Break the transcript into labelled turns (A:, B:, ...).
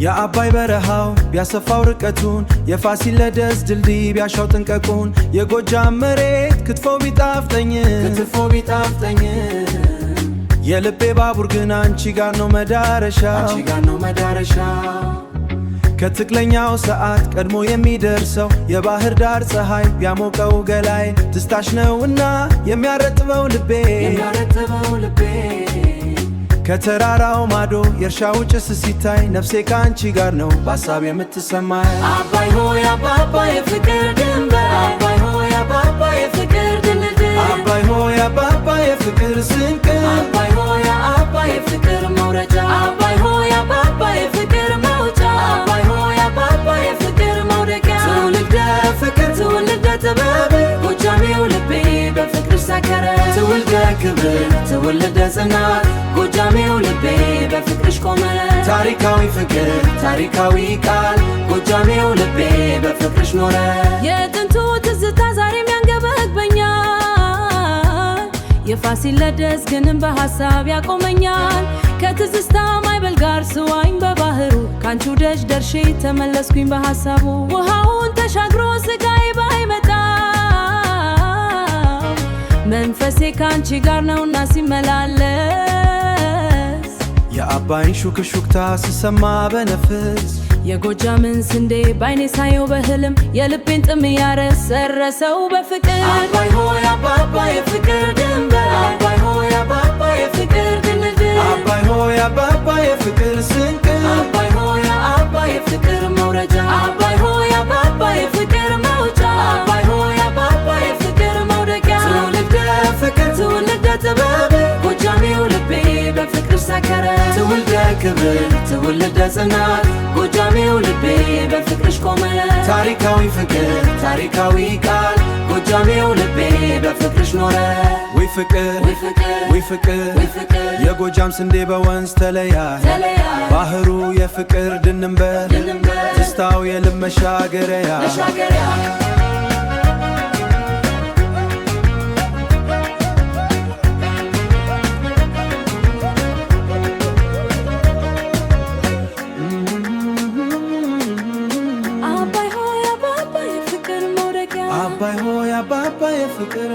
A: የአባይ በረሃው ቢያሰፋው ርቀቱን የፋሲለደስ ድልድይ ቢያሻው ጥንቀቁን የጎጃም መሬት ክትፎ ቢጣፍጠኝ የልቤ ባቡር ግን አንቺ ጋር ነው መዳረሻው ከትክክለኛው ሰዓት ቀድሞ የሚደርሰው የባህር ዳር ፀሐይ ቢያሞቀው ገላይ ትስታሽ ነውና የሚያረጥበው ልቤ ከተራራው ማዶ የእርሻው ጭስ ሲታይ ነፍሴ ካንቺ ጋር ነው በሐሳብ የምትሰማኝ
B: አባይ ሆይ አባባ የፍቅር ድንበር አባይ ሆይ አባባ የፍቅር ድልድል
A: አባይ ሆይ አባባ የፍቅር ስንቅ
B: አባይ ሆይ አባባ የፍቅር መውረጃ አባይ ሆይ አባባ የፍቅር መውጫ አባይ ሆይ አባባ የፍቅር መውደቂያ ትውልደ ፍቅር ትውልደ ጥበብ ጎጃሜው ልቤ በፍቅር ሰከረ ትውልደ ክብር ትውልደ ጽናት ጎጃሜው ልቤ በፍቅርሽ ቆመ ታሪካዊ ፍቅር ታሪካዊ ቃል ጎጃሜው ልቤ በፍቅርሽ ኖረ የጥንቱ ትዝታ ዛሬም ያንገበግበኛል የፋሲለደስ ግንም በሐሳብ ያቆመኛል ከትዝታ ማይበል ጋር ስዋኝ በባህሩ ካንቺው ደጅ ደርሼ ተመለስኩኝ በሐሳቡ ውሃውን ተሻግሮ ስጋዬ ባይመጣ መንፈሴ ካንቺ ጋር ነውና ሲመላለስ
A: የአባይን ሹክሹክታ ስሰማ በነፍስ
B: የጎጃምን ስንዴ ባይኔ ሳየው በህልም የልቤን ጥም ያረሰረሰው በፍቅር አባይ ሆይ አባባ የፍቅር ድንበር አባይ ሆይ አባባ የፍቅር ድልድል
A: አባይ ሆይ አባባ የፍቅር ስንቅ
B: አባይ ሆይ አባባ የፍቅር መውረጃ አባይ ሆይ አባባ የፍቅር መውጫ አባይ ሆይ አባባ የፍቅር መውደቂያ ትውልደ ፍቅር ትውልደ ጥበብ ጎጃሜው ልቤ በፍቅር ሰከረ
A: ትውልደ ክብር
B: ትውልደ ጽናት ጎጃሜው ልቤ በፍቅርሽ ቆመ
A: ታሪካዊ ፍቅር ታሪካዊ ቃል
B: ጎጃሜው ልቤ በፍቅርሽ ኖረ
A: ወይ ፍቅር ወይ ፍቅር የጎጃም ስንዴ በወንዝ ተለያይ ባህሩ የፍቅር ድንበር ትስታው የልብ መሻገሪያ አባይ ሆይ አባባ የፍቅር